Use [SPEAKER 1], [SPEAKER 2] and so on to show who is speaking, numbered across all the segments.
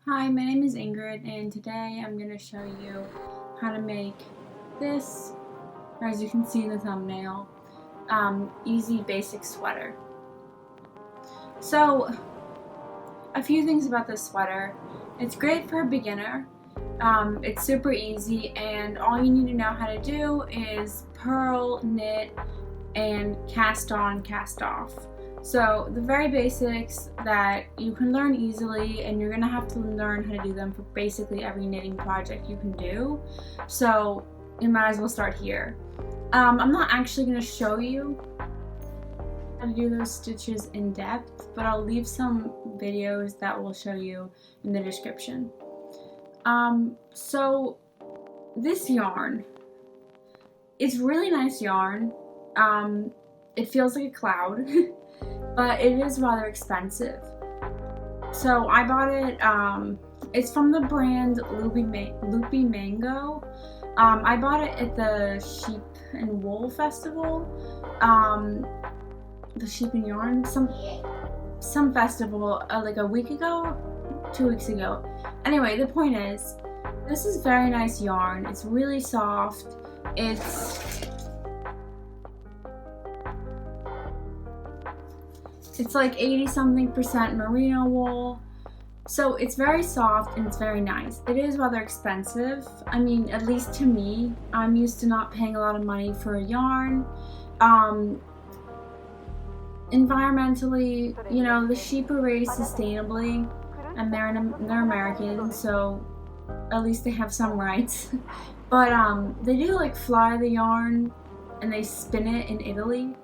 [SPEAKER 1] Hi, my name is Ingrid, and today I'm going to show you how to make this, or as you can see in the thumbnail, easy basic sweater. So, a few things about this sweater. It's great for a beginner. It's super easy, and all you need to know how to do is purl, knit, and cast on, cast off. So the very basics that you can learn easily, and you're gonna have to learn how to do them for basically every knitting project you can do. So you might as well start here. I'm not actually gonna show you how to do those stitches in depth, but I'll leave some videos that will show you in the description. So this yarn, it's really nice yarn. It feels like a cloud. But it is rather expensive. So I bought it, it's from the brand Loopy Mango. I bought it at the Sheep and Wool Festival, the Sheep and Yarn, some festival like a week ago, 2 weeks ago. Anyway, the point is, this is very nice yarn. It's really soft. It's like 80-something% merino wool. So it's very soft and it's very nice. It is rather expensive. I mean, at least to me. I'm used to not paying a lot of money for a yarn. Environmentally, you know, the sheep are raised sustainably, and they're American, so at least they have some rights. But they do like fly the yarn and they spin it in Italy,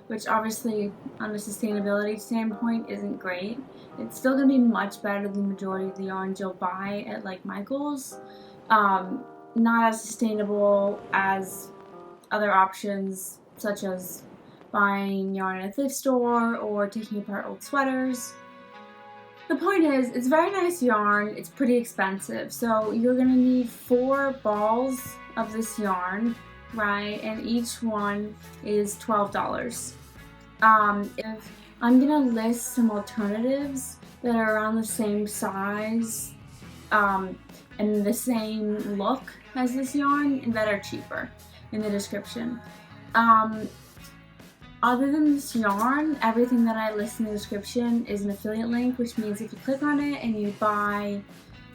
[SPEAKER 1] which obviously on a sustainability standpoint isn't great. It's still going to be much better than the majority of the yarns you'll buy at like Michael's. Not as sustainable as other options such as buying yarn at a thrift store or taking apart old sweaters. The point is, it's very nice yarn. It's pretty expensive. So you're going to need 4 balls of this yarn, right? And each one is $12. If I'm gonna list some alternatives that are around the same size and the same look as this yarn and that are cheaper in the description. Other than this yarn, everything that I list in the description is an affiliate link, which means if you click on it and you buy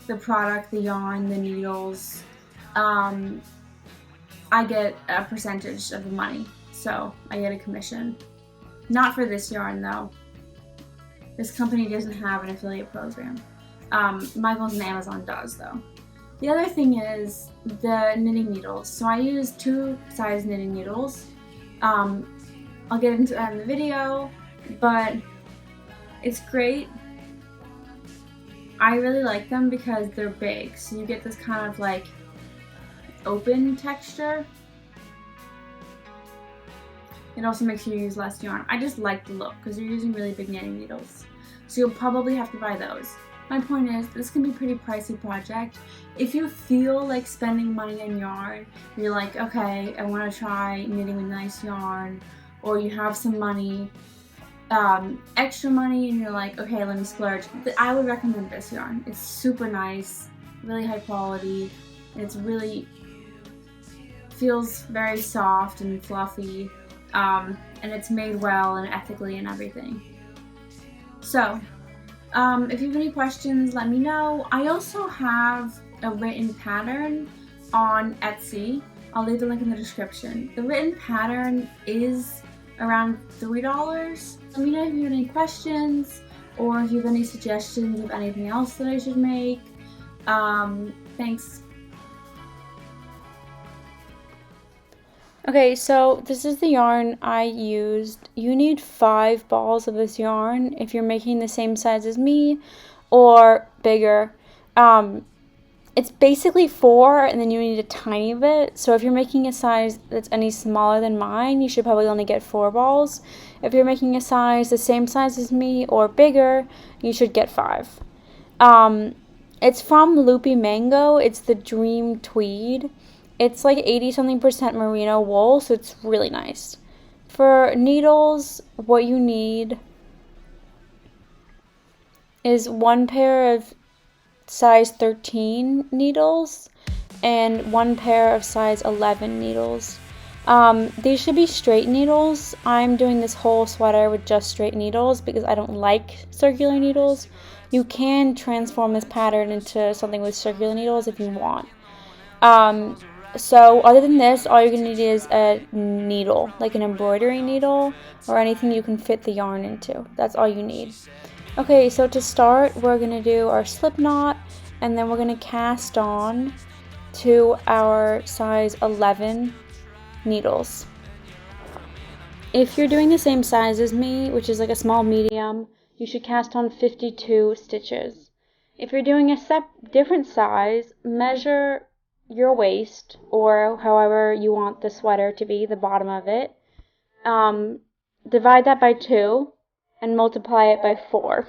[SPEAKER 1] the product, the yarn, the needles, I get a percentage of the money, so I get a commission. Not for this yarn though. This company doesn't have an affiliate program. Michael's and Amazon does though. The other thing is the knitting needles. So I use 2 size knitting needles. I'll get into that in the video, but it's great. I really like them because they're big, so you get this kind of like open texture. It also makes you use less yarn. I just like the look because you're using really big knitting needles. So you'll probably have to buy those. My point is, this can be a pretty pricey project. If you feel like spending money on yarn, you're like, okay, I want to try knitting with nice yarn, or you have some money, extra money, and you're like, okay, let me splurge. I would recommend this yarn. It's super nice, really high quality, and it's really feels very soft and fluffy. And it's made well and ethically and everything. So, if you have any questions, let me know. I also have a written pattern on Etsy. I'll leave the link in the description. The written pattern is around $3. Let me know if you have any questions or if you have any suggestions of anything else that I should make. Thanks. Okay, so this is the yarn I used. You need 5 balls of this yarn if you're making the same size as me or bigger. It's basically 4 and then you need a tiny bit. So if you're making a size that's any smaller than mine, you should probably only get 4 balls. If you're making a size the same size as me or bigger, you should get 5. It's from Loopy Mango. It's the Dream Tweed. It's like 80-something% merino wool, so it's really nice. For needles, what you need is 1 pair of size 13 needles and 1 pair of size 11 needles. These should be straight needles. I'm doing this whole sweater with just straight needles because I don't like circular needles. You can transform this pattern into something with circular needles if you want. So other than this, all you're going to need is a needle, like an embroidery needle or anything you can fit the yarn into. That's all you need. Okay, so to start, we're going to do our slip knot, and then we're going to cast on to our size 11 needles. If you're doing the same size as me, which is like a small medium, you should cast on 52 stitches. If you're doing a different size, measure your waist, or however you want the sweater to be, the bottom of it. Divide that by 2 and multiply it by 4.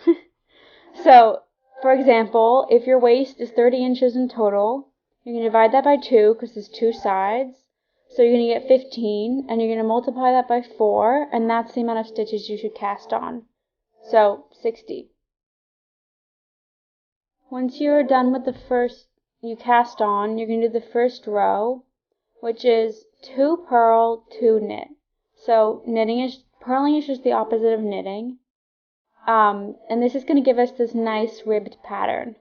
[SPEAKER 1] So, for example, if your waist is 30 inches in total, you're going to divide that by 2 because there's 2 sides. So you're going to get 15, and you're going to multiply that by 4, and that's the amount of stitches you should cast on. So, 60. Once you're done with the first you cast on, you're going to do the first row, which is 2 purl, 2 knit. So purling is just the opposite of knitting. And this is going to give us this nice ribbed pattern.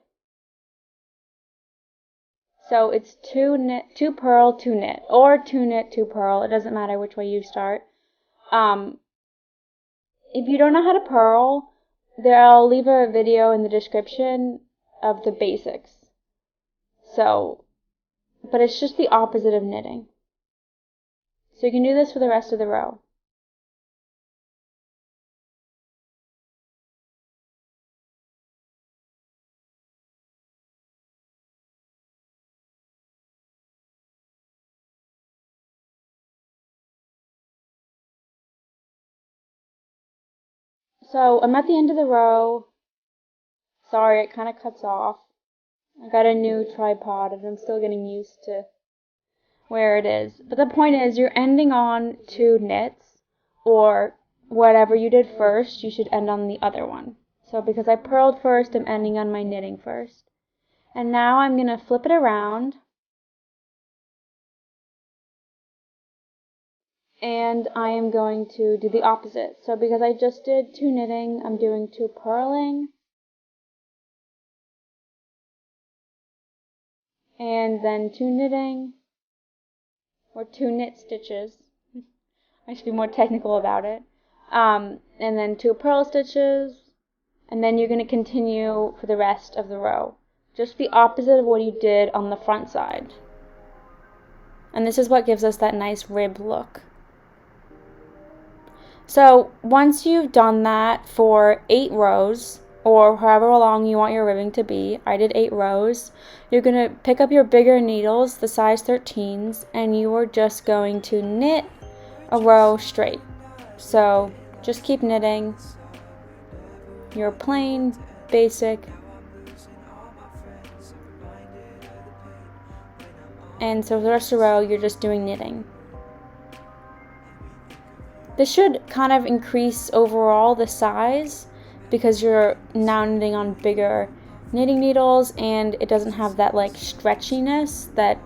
[SPEAKER 1] So it's 2 purl, 2 knit, or 2 knit, 2 purl. It doesn't matter which way you start. If you don't know how to purl, I'll leave a video in the description of the basics. So, but it's just the opposite of knitting. So you can do this for the rest of the row. So I'm at the end of the row. Sorry, it kind of cuts off. I got a new tripod and I'm still getting used to where it is. But the point is, you're ending on 2 knits, or whatever you did first, you should end on the other one. So because I purled first, I'm ending on my knitting first. And now I'm going to flip it around. And I am going to do the opposite. So because I just did 2 knitting, I'm doing 2 purling. And then 2 knitting, or 2 knit stitches. I should be more technical about it. And then 2 purl stitches, and then you're going to continue for the rest of the row. Just the opposite of what you did on the front side. And this is what gives us that nice rib look. So once you've done that for 8 rows, or however long you want your ribbing to be, I did 8 rows, you're going to pick up your bigger needles, the size 13s, and you are just going to knit a row straight. So just keep knitting your plain, basic, and so for the rest of the row, you're just doing knitting. This should kind of increase overall the size because you're now knitting on bigger knitting needles, and it doesn't have that like stretchiness, that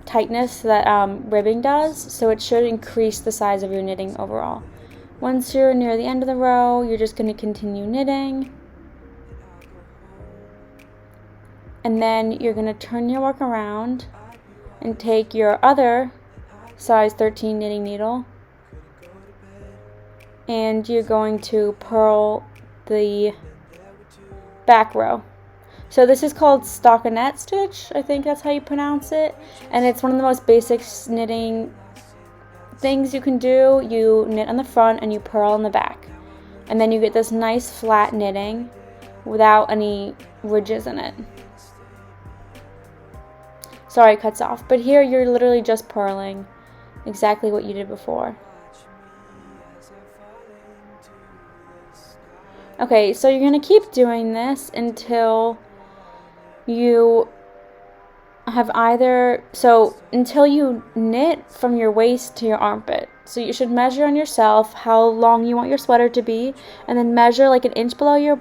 [SPEAKER 1] tightness that ribbing does, so it should increase the size of your knitting overall. Once you're near the end of the row, you're just going to continue knitting, and then you're going to turn your work around and take your other size 13 knitting needle, and you're going to purl the back row. So this is called stockinette stitch, I think that's how you pronounce it, and it's one of the most basic knitting things you can do. You knit on the front and you purl on the back, and then you get this nice flat knitting without any ridges in it. Sorry, it cuts off, but here you're literally just purling exactly what you did before. Okay, so you're going to keep doing this until you have until you knit from your waist to your armpit. So you should measure on yourself how long you want your sweater to be, and then measure like an inch below your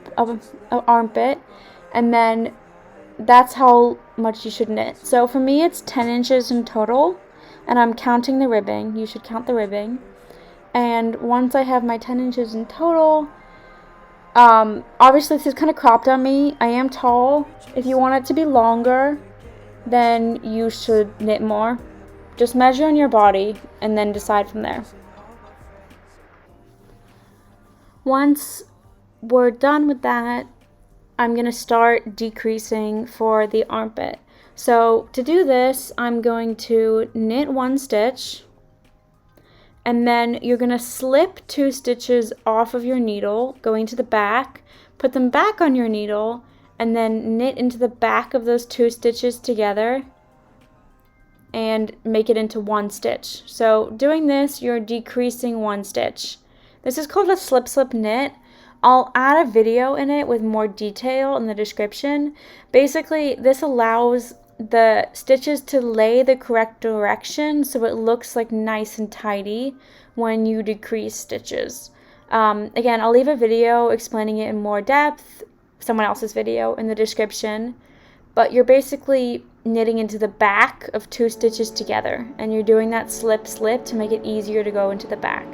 [SPEAKER 1] armpit, and then that's how much you should knit. So for me, it's 10 inches in total, and I'm counting the ribbing. You should count the ribbing. And once I have my 10 inches in total, obviously this is kind of cropped on me. I am tall. If you want it to be longer, then you should knit more. Just measure on your body and then decide from there. Once we're done with that, I'm going to start decreasing for the armpit. So to do this, I'm going to knit 1 stitch, and then you're going to slip 2 stitches off of your needle, going to the back, put them back on your needle, and then knit into the back of those 2 stitches together and make it into 1 stitch. So doing this, you're decreasing 1 stitch. This is called a slip knit. I'll add a video in it with more detail in the description. Basically, this allows the stitches to lay the correct direction so it looks like nice and tidy when you decrease stitches. Again, I'll leave a video explaining it in more depth, someone else's video, in the description. But you're basically knitting into the back of 2 stitches together, and you're doing that slip to make it easier to go into the back.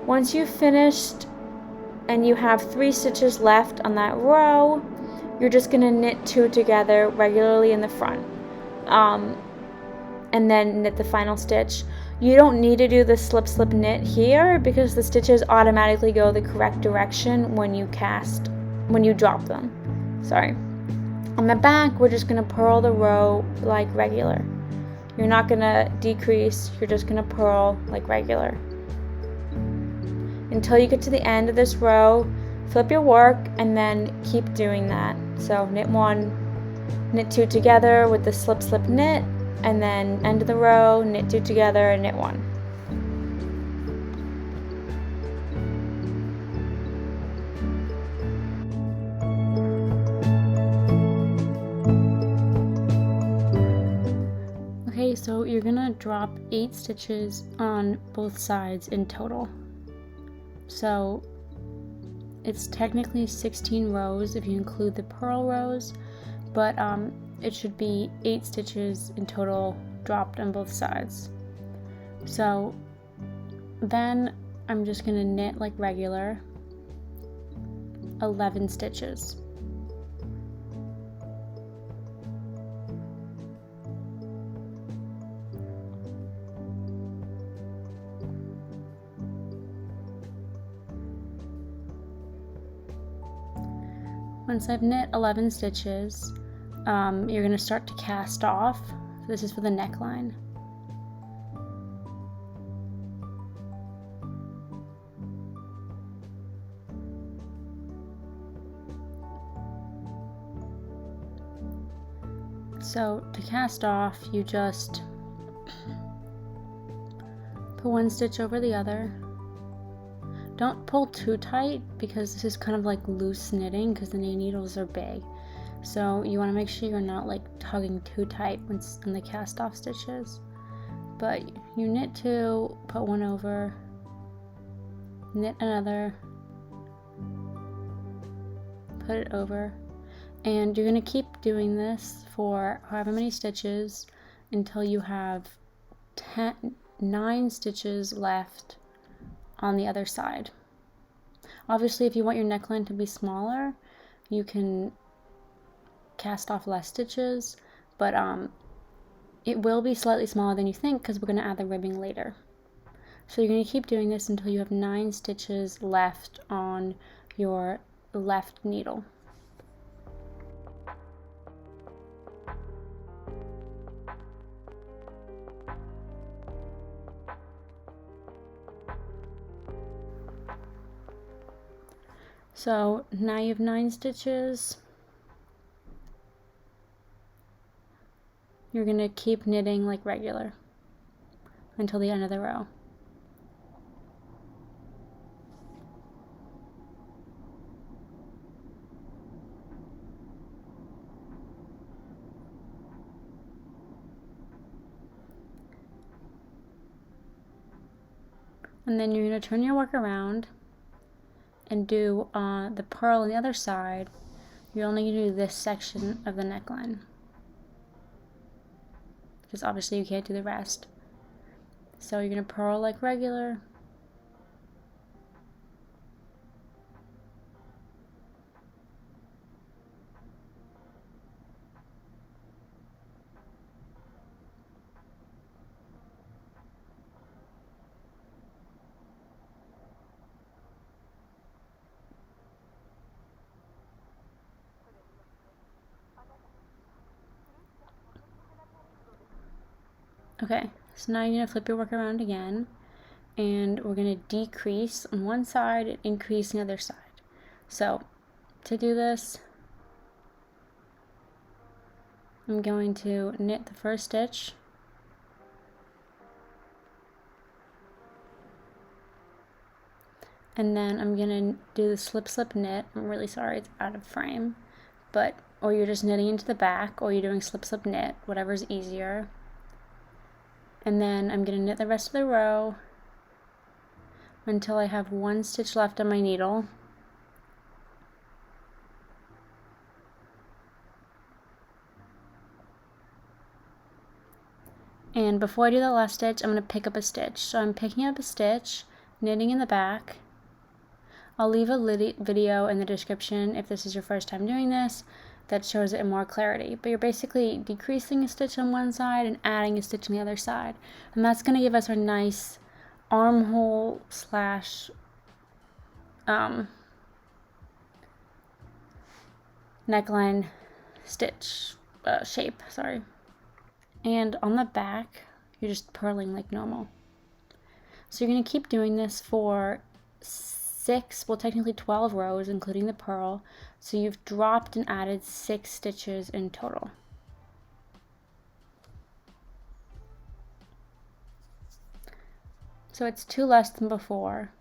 [SPEAKER 1] Once you've finished and you have 3 stitches left on that row, you're just going to knit 2 together regularly in the front, and then knit the final stitch. You don't need to do the slip knit here because the stitches automatically go the correct direction when you drop them. Sorry. On the back, we're just going to purl the row like regular. You're not going to decrease, you're just going to purl like regular. Until you get to the end of this row, flip your work, and then keep doing that. So knit 1, knit 2 together with the slip knit, and then end of the row, knit 2 together and knit 1. Okay, so you're gonna drop 8 stitches on both sides in total. So it's technically 16 rows if you include the purl rows, but it should be 8 stitches in total dropped on both sides. So then I'm just going to knit like regular, 11 stitches. Once I've knit 11 stitches, you're going to start to cast off. This is for the neckline. So to cast off, you just put 1 stitch over the other. Don't pull too tight because this is kind of like loose knitting because the needles are big. So you want to make sure you're not like tugging too tight when the cast off stitches. But you knit 2, put 1 over, knit another, put it over, and you're going to keep doing this for however many stitches until you have 9 stitches left on the other side. Obviously, if you want your neckline to be smaller, you can cast off less stitches, but it will be slightly smaller than you think because we're going to add the ribbing later. So you're going to keep doing this until you have 9 stitches left on your left needle. So now you have 9 stitches. You're going to keep knitting like regular until the end of the row. And then you're going to turn your work around and do the purl on the other side you're only going to do this section of the neckline, because obviously you can't do the rest. So you're going to purl like regular. Okay, so now you're going to flip your work around again, and we're going to decrease on one side and increase on the other side. So to do this, I'm going to knit the first stitch, and then I'm going to do the slip slip knit. I'm really sorry it's out of frame, but or you're just knitting into the back, or you're doing slip slip knit, whatever's easier. And then I'm going to knit the rest of the row until I have one stitch left on my needle. And before I do the last stitch, I'm going to pick up a stitch. So I'm picking up a stitch, knitting in the back. I'll leave a video in the description if this is your first time doing this that shows it in more clarity. But you're basically decreasing a stitch on one side and adding a stitch on the other side. And that's going to give us our nice armhole slash neckline stitch shape, sorry. And on the back, you're just purling like normal. So you're going to keep doing this for 6, well technically 12 rows, including the purl. So you've dropped and added 6 stitches in total. So it's 2 less than before,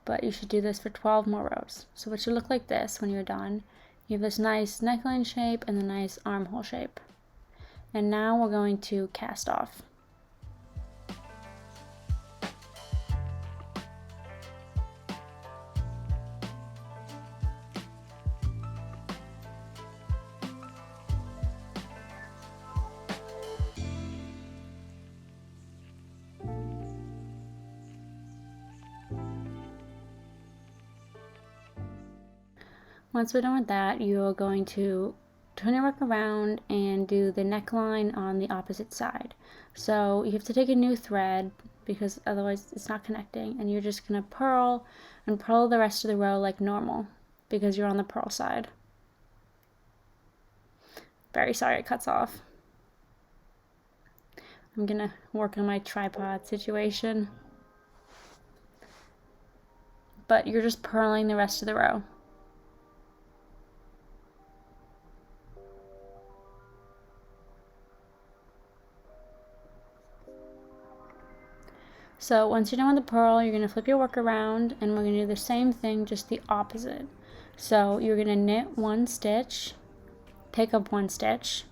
[SPEAKER 1] but you should do this for 12 more rows. So it should look like this when you're done. You have this nice neckline shape and the nice armhole shape. And now we're going to cast off. Once we're done with that, you're going to turn your work around and do the neckline on the opposite side. So you have to take a new thread because otherwise it's not connecting, and you're just going to purl and purl the rest of the row like normal because you're on the purl side. Very sorry it cuts off. I'm going to work on my tripod situation. But you're just purling the rest of the row. So once you're done with the purl, you're going to flip your work around, and we're going to do the same thing, just the opposite. So you're going to knit 1 stitch, pick up 1 stitch,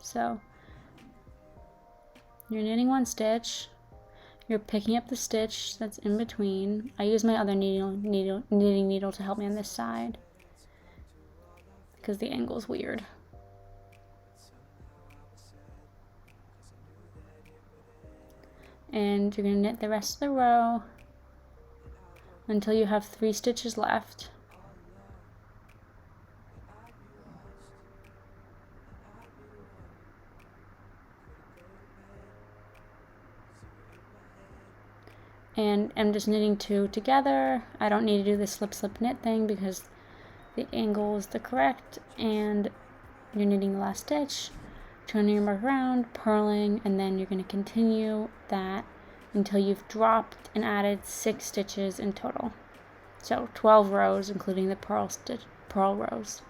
[SPEAKER 1] so you're knitting 1 stitch, you're picking up the stitch that's in between. I use my other knitting needle to help me on this side, because the angle's weird. And you're going to knit the rest of the row until you have 3 stitches left. And I'm just knitting 2 together. I don't need to do the slip slip knit thing because the angle is the correct, and you're knitting the last stitch, turning your work around, purling, and then you're going to continue that until you've dropped and added 6 stitches in total. So 12 rows, including the purl rows.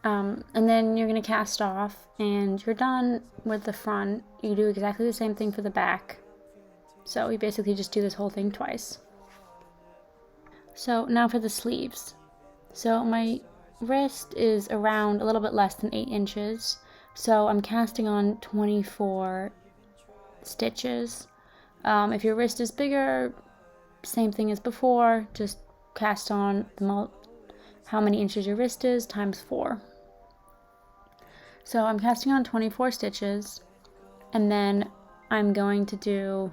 [SPEAKER 1] And then you're going to cast off, and you're done with the front. You do exactly the same thing for the back. So you basically just do this whole thing twice. So now for the sleeves. So my wrist is around a little bit less than 8 inches. So I'm casting on 24 stitches. If your wrist is bigger, same thing as before, just cast on how many inches your wrist is times 4. So I'm casting on 24 stitches, and then I'm going to do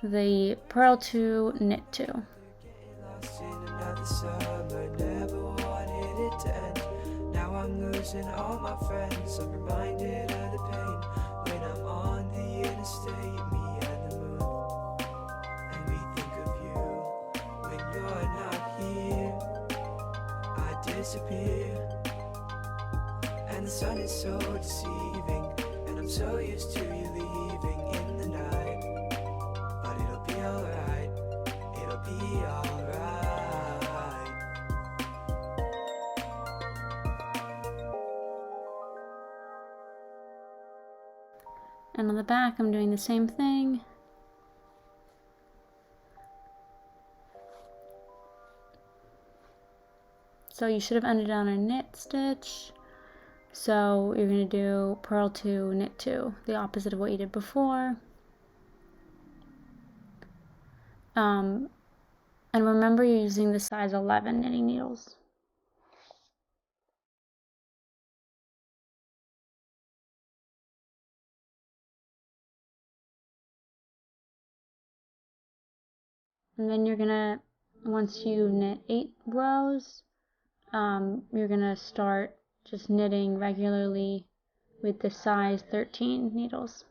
[SPEAKER 1] the purl 2, knit 2. Now I'm losing all my friends. I'm reminded of the pain when I'm on the interstate, me and the moon. And we think of you when you're not here. I disappear, and the sun is so deceiving, and I'm so used to you leaving in the night. But it'll be alright, it'll be alright. And on the back, I'm doing the same thing. So you should have ended on a knit stitch. So you're going to do purl 2, knit 2, the opposite of what you did before. And remember, you're using the size 11 knitting needles. And then you're gonna, once you knit 8 rows, you're gonna start just knitting regularly with the size 13 needles.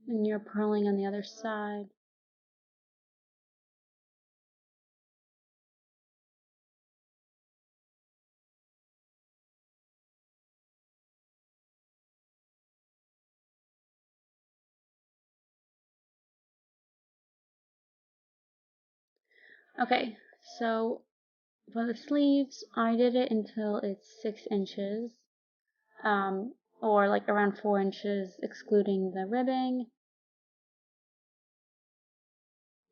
[SPEAKER 1] And you're purling on the other side. Okay, so for the sleeves, I did it until it's 6 inches, or like around 4 inches excluding the ribbing.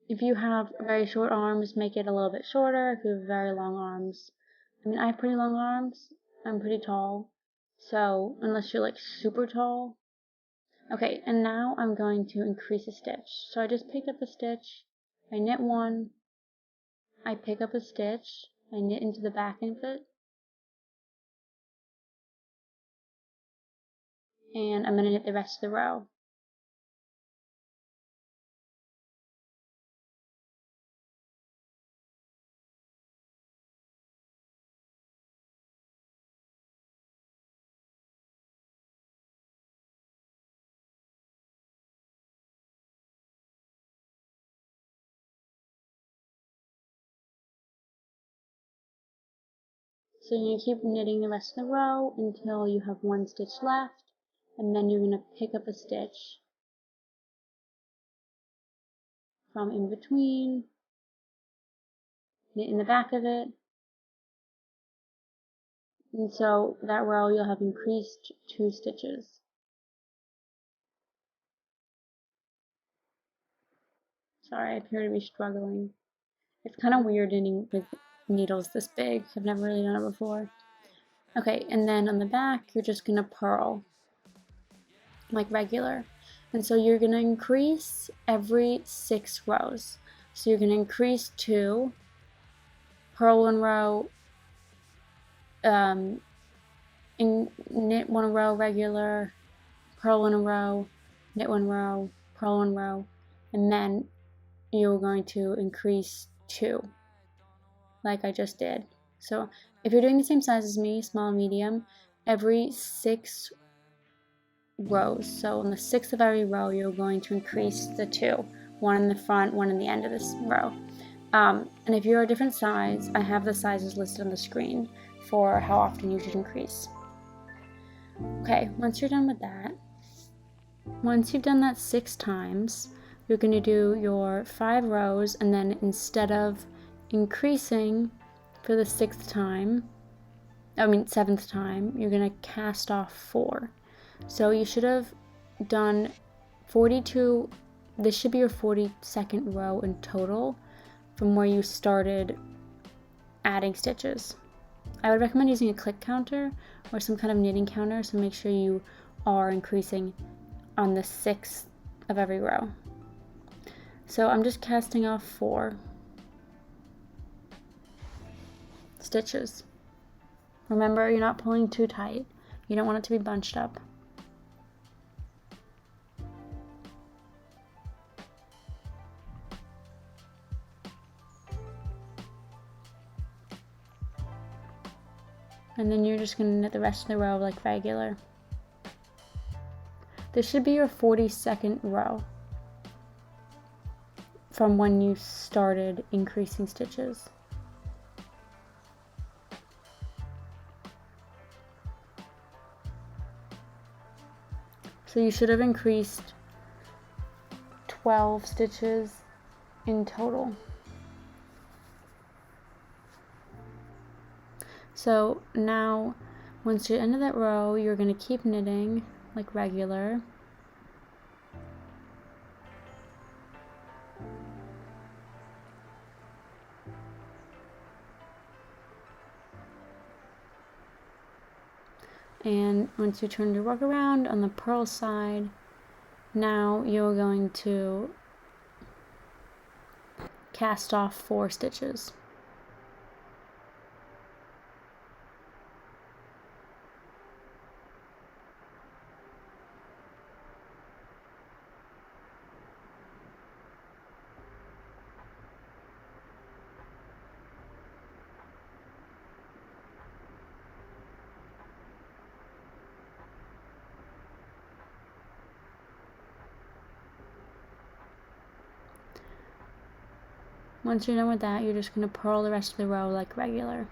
[SPEAKER 1] If you have very short arms, make it a little bit shorter. If you have very long arms, I mean, I have pretty long arms, I'm pretty tall, so unless you're like super tall. Okay, and now I'm going to increase a stitch. So I just picked up a stitch, I knit 1, I pick up a stitch, I knit into the back of it, and I'm going to knit the rest of the row. So you're going to keep knitting the rest of the row until you have 1 stitch left, and then you're going to pick up a stitch from in between, knit in the back of it, and so that row you'll have increased 2 stitches. Sorry, I appear to be struggling. It's kind of weird knitting with needles this big. I've never really done it before. Okay, and then on the back, you're just going to purl like regular. And so you're going to increase every 6 rows. So you're going to increase 2, purl 1 row, knit 1 row regular, purl 1 row, knit 1 row, purl 1 row, and then you're going to increase 2 like I just did. So if you're doing the same size as me, small and medium, every 6 rows, so on the 6th of every row, you're going to increase the 2, 1 in the front, 1 in the end of this row. And if you're a different size, I have the sizes listed on the screen for how often you should increase. Okay, once you're done with that, once you've done that 6 times, you're going to do your 5 rows, and then instead of increasing for the 7th time, you're going to cast off 4. So you should have done 42, this should be your 42nd row in total,
[SPEAKER 2] from where you started adding stitches. I would recommend using a click counter or some kind of knitting counter, so make sure you are increasing on the 6th of every row. So I'm just casting off 4 stitches. Remember, you're not pulling too tight. You don't want it to be bunched up. And then you're just going to knit the rest of the row like regular. This should be your 42nd row from when you started increasing stitches. So you should have increased 12 stitches in total. So now, once you're into that row, you're going to keep knitting like regular. And once you turn your work around on the purl side, now you're going to cast off 4 stitches. Once you're done with that, you're just going to purl the rest of the row like regular.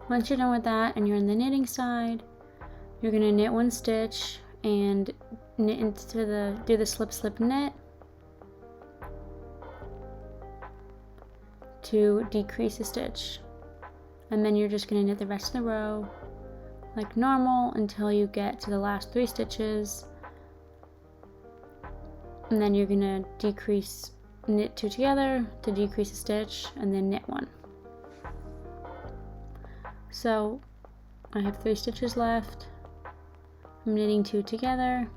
[SPEAKER 2] Once you're done with that and you're in the knitting side, you're going to knit 1 stitch and knit into do the slip knit to decrease a stitch, and then you're just going to knit the rest of the row like normal until you get to the last 3 stitches, and then you're going to knit 2 together to decrease a stitch, and then knit 1. So I have 3 stitches left. I'm knitting 2 together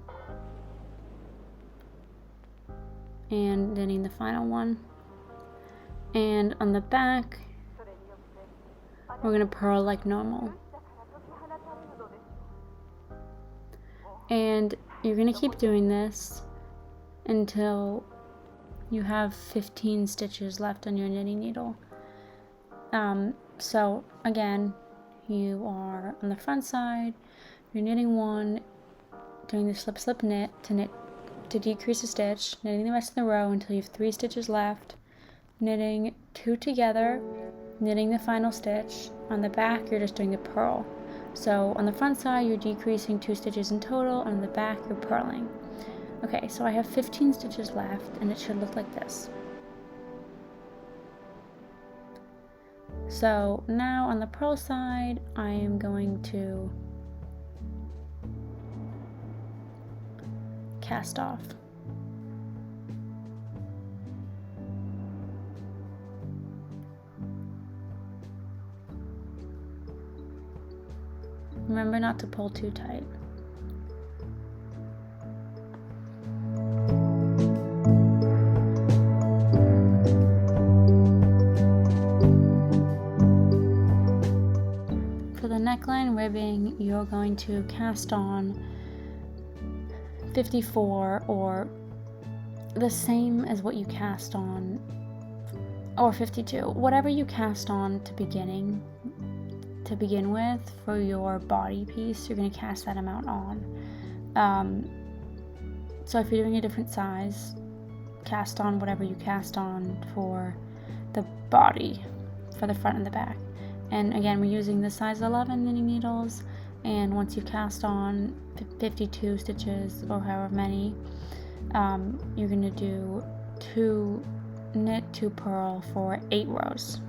[SPEAKER 2] and knitting the final one. And on the back, we're going to purl like normal. And you're going to keep doing this until you have 15 stitches left on your knitting needle. So again, you are on the front side, you're knitting 1, doing the slip knit to decrease a stitch, knitting the rest of the row until you have 3 stitches left, knitting 2 together, knitting the final stitch. On the back, you're just doing the purl. So on the front side, you're decreasing 2 stitches in total, and on the back, you're purling. Okay, so I have 15 stitches left, and it should look like this. So now on the purl side, I am going to cast off. Remember not to pull too tight. For the neckline ribbing, you're going to cast on 54 or the same as what you cast on, or 52, whatever you cast on to begin with for your body piece. You're going to cast that amount on. So if you're doing a different size, cast on whatever you cast on for the body, for the front and the back. And again, we're using the size 11 knitting needles, And once you cast on 52 stitches or however many, you're going to do 2 knit, 2 purl for 8 rows,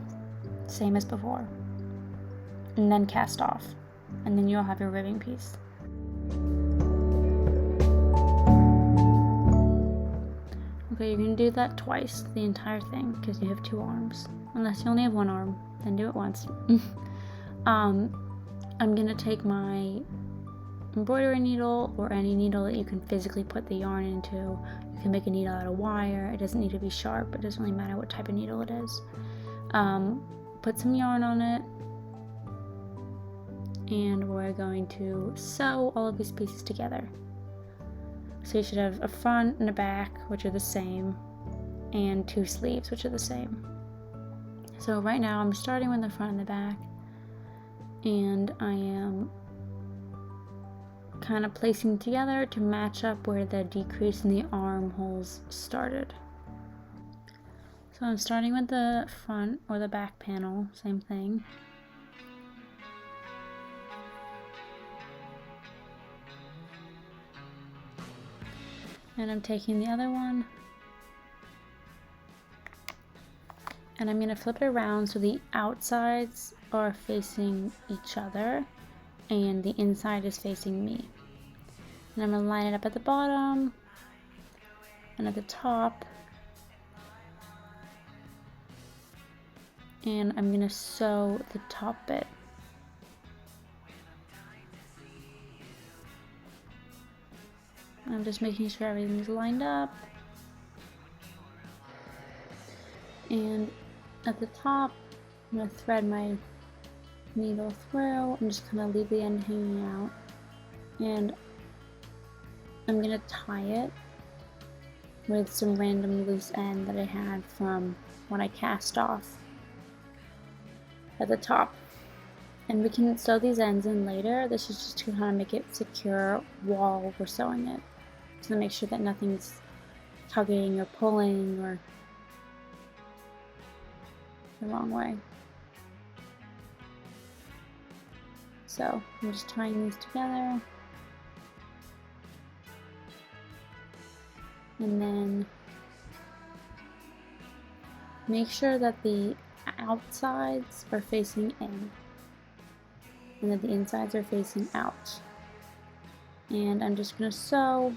[SPEAKER 2] same as before, and then cast off, and then you'll have your ribbing piece. Okay, you're going to do that twice, the entire thing, because you have 2 arms. Unless you only have 1 arm, then do it once. I'm going to take my embroidery needle, or any needle that you can physically put the yarn into. You can make a needle out of wire. It doesn't need to be sharp. It doesn't really matter what type of needle it is. Put some yarn on it, and we're going to sew all of these pieces together. So you should have a front and a back, which are the same, and 2 sleeves, which are the same. So right now I'm starting with the front and the back, and I am kind of placing together to match up where the decrease in the armholes started. So I'm starting with the front or the back panel, same thing. And I'm taking the other one, and I'm going to flip it around so the outsides are facing each other and the inside is facing me. And I'm going to line it up at the bottom and at the top, and I'm going to sew the top bit. I'm just making sure everything's lined up. And at the top, I'm going to thread my needle through. I'm just going to leave the end hanging out. And I'm going to tie it with some random loose end that I had from when I cast off at the top. And we can sew these ends in later. This is just to kind of make it secure while we're sewing it, to make sure that nothing's tugging or pulling or the wrong way. So I'm just tying these together, and then make sure that the outsides are facing in and that the insides are facing out. And I'm just going to sew,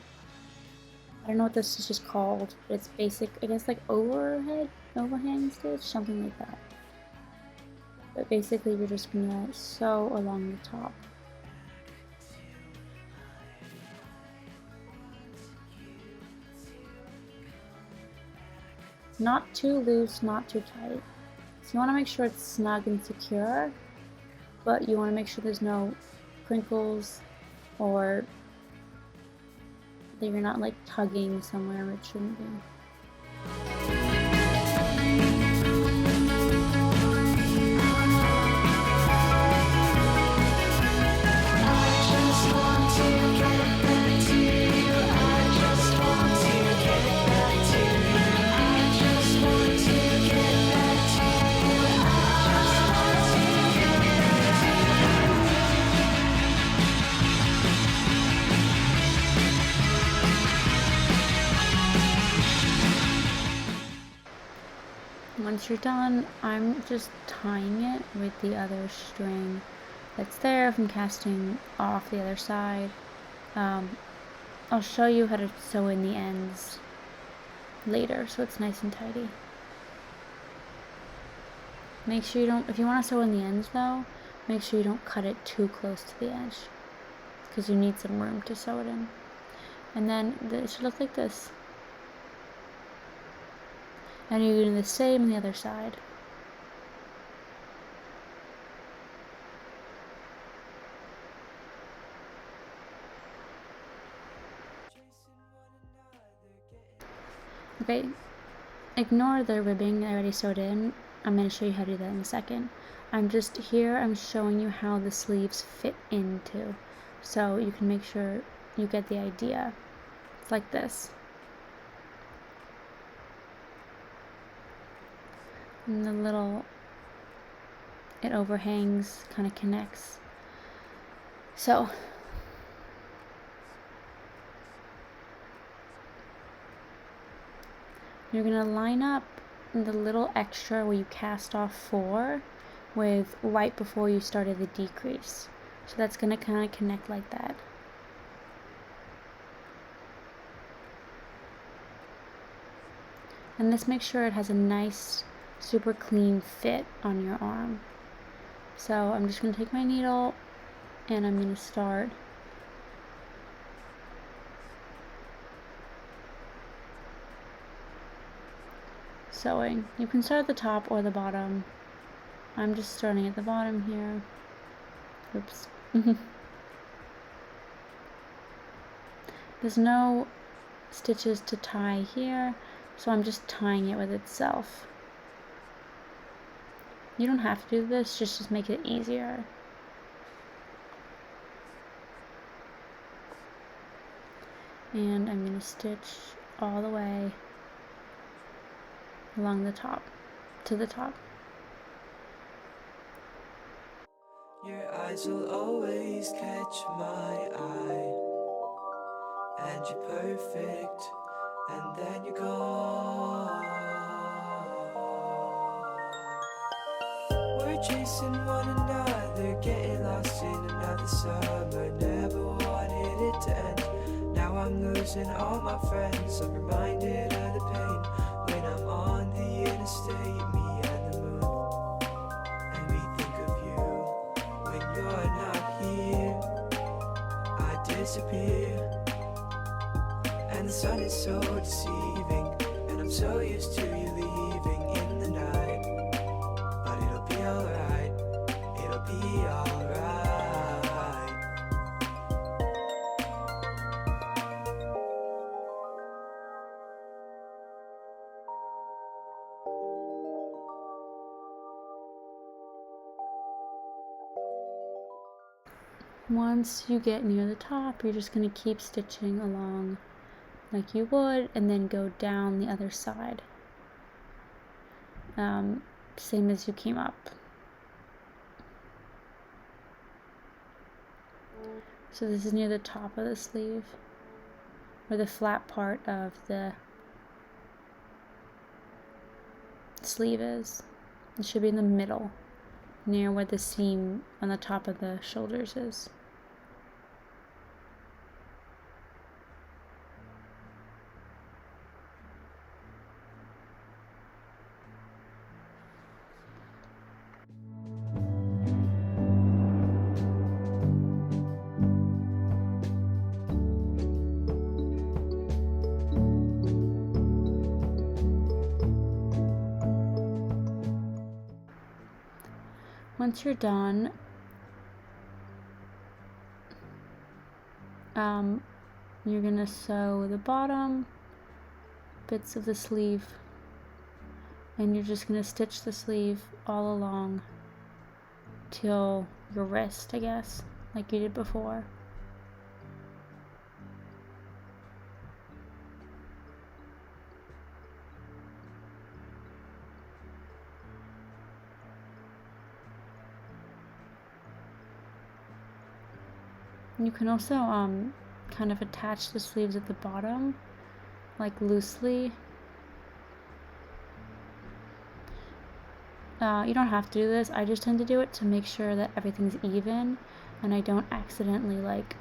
[SPEAKER 2] I don't know what this is just called, but it's basic, I guess like overhang stitch, something like that. But basically we're just going to sew along the top. Not too loose, not too tight. So you want to make sure it's snug and secure, but you want to make sure there's no crinkles or that you're not like tugging somewhere where it shouldn't be. Once you're done, I'm just tying it with the other string that's there from casting off the other side. I'll show you how to sew in the ends later so it's nice and tidy. Make sure you don't, if you want to sew in the ends though, make sure you don't cut it too close to the edge, because you need some room to sew it in. And then it should look like this. And you're doing the same on the other side. Okay, ignore the ribbing I already sewed in. I'm going to show you how to do that in a second. I'm showing you how the sleeves fit into, so you can make sure you get the idea. It's like this. And the little, it overhangs, kind of connects. So you're going to line up the little extra where you cast off 4 with right before you started the decrease. So that's going to kind of connect like that. And this makes sure it has a nice, super clean fit on your arm. So I'm just going to take my needle and I'm going to start sewing. You can start at the top or the bottom. I'm just starting at the bottom here. Oops. There's no stitches to tie here, so I'm just tying it with itself. You don't have to do this, just make it easier. And I'm going to stitch all the way along the top, to the top.
[SPEAKER 3] Your eyes will always catch my eye, and you're perfect, and then you're gone. We're chasing one another, getting lost in another summer. Never wanted it to end. Now I'm losing all my friends. I'm reminded of the pain when I'm on the interstate, me and the moon, and we think of you. When you're not here, I disappear, and the sun is so deceiving, and I'm so used to you leaving in the night. But it'll be alright, it'll be alright.
[SPEAKER 2] Once you get near the top, you're just going to keep stitching along like you would, and then go down the other side. Same as you came up. So this is near the top of the sleeve, where the flat part of the sleeve is. It should be in the middle, near where the seam on the top of the shoulders is. Once you're done, you're gonna sew the bottom bits of the sleeve, and you're just gonna stitch the sleeve all along till your wrist, I guess, like you did before. You can also kind of attach the sleeves at the bottom, like loosely. You don't have to do this. I just tend to do it to make sure that everything's even and I don't accidentally like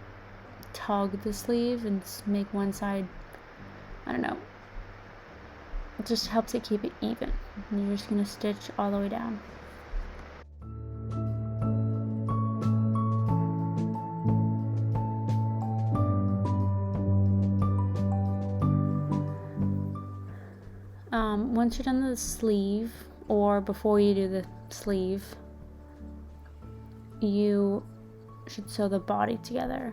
[SPEAKER 2] tug the sleeve and make one side, I don't know. It just helps it keep it even. And you're just gonna stitch all the way down. Once you're done the sleeve, or before you do the sleeve, you should sew the body together.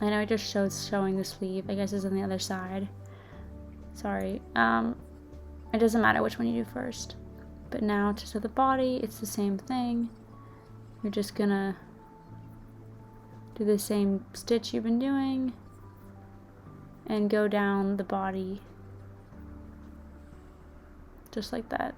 [SPEAKER 2] I know I just showing the sleeve. I guess it's on the other side. Sorry. It doesn't matter which one you do first. But now to sew the body, it's the same thing. You're just gonna do the same stitch you've been doing and go down the body just like that.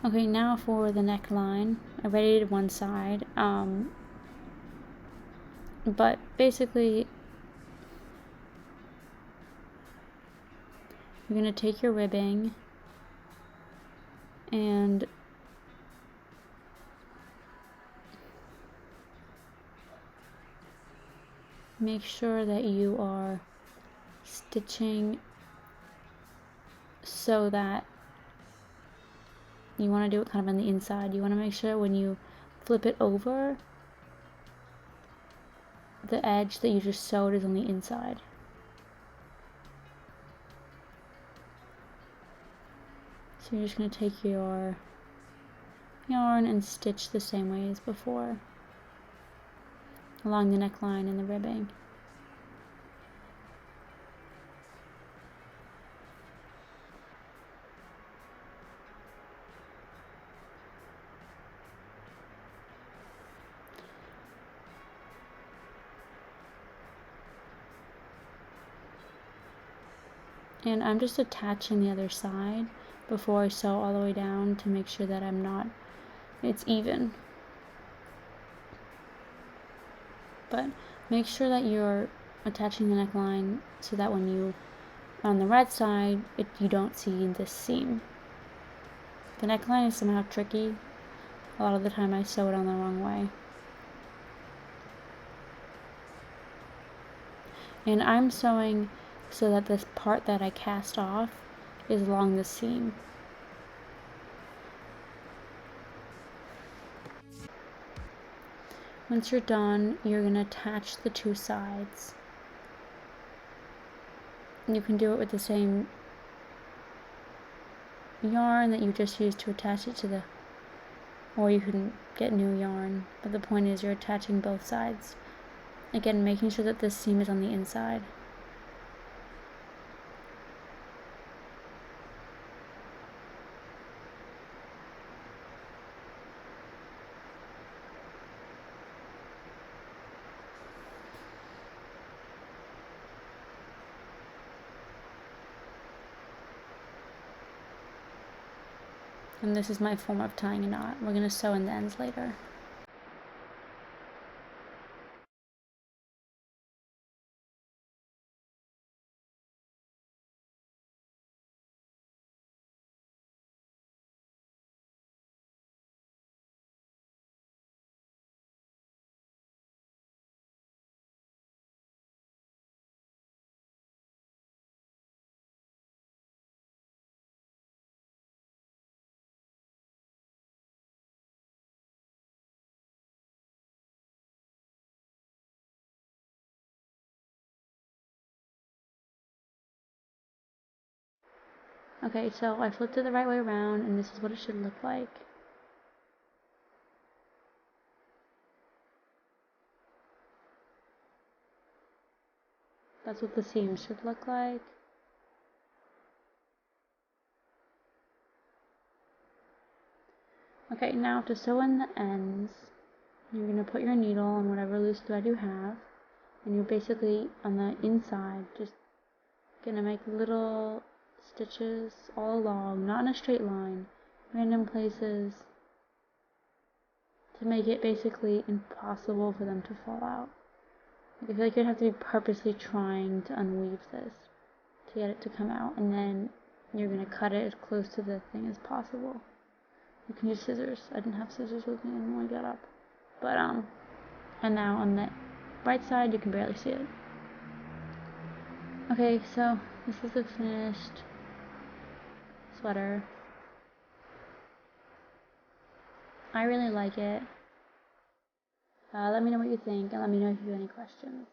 [SPEAKER 2] Okay, now for the neckline. I already did one side, but basically you're going to take your ribbing and make sure that you are stitching so that you want to do it kind of on the inside. You want to make sure when you flip it over, the edge that you just sewed is on the inside. So you're just going to take your yarn and stitch the same way as before along the neckline and the ribbing. And I'm just attaching the other side before I sew all the way down to make sure that it's even. But make sure that you're attaching the neckline so that when you, on the right side, you don't see this seam. The neckline is somehow tricky. A lot of the time I sew it on the wrong way. And I'm sewing so that this part that I cast off is along the seam. Once you're done, you're going to attach the two sides. You can do it with the same yarn that you just used to attach it to the, or you can get new yarn, but the point is you're attaching both sides. Again, making sure that this seam is on the inside. And this is my form of tying a knot. We're going to sew in the ends later. Okay, so I flipped it the right way around, and this is what it should look like. That's what the seam should look like. Okay, now to sew in the ends, you're going to put your needle on whatever loose thread you have, and you're basically on the inside just going to make little stitches all along, not in a straight line, random places, to make it basically impossible for them to fall out. I feel like you'd have to be purposely trying to unweave this to get it to come out, and then you're going to cut it as close to the thing as possible. You can use scissors. I didn't have scissors with me when I got up. But, and now on the right side, you can barely see it. Okay, so this is the finished sweater. I really like it. Let me know what you think, and let me know if you have any questions.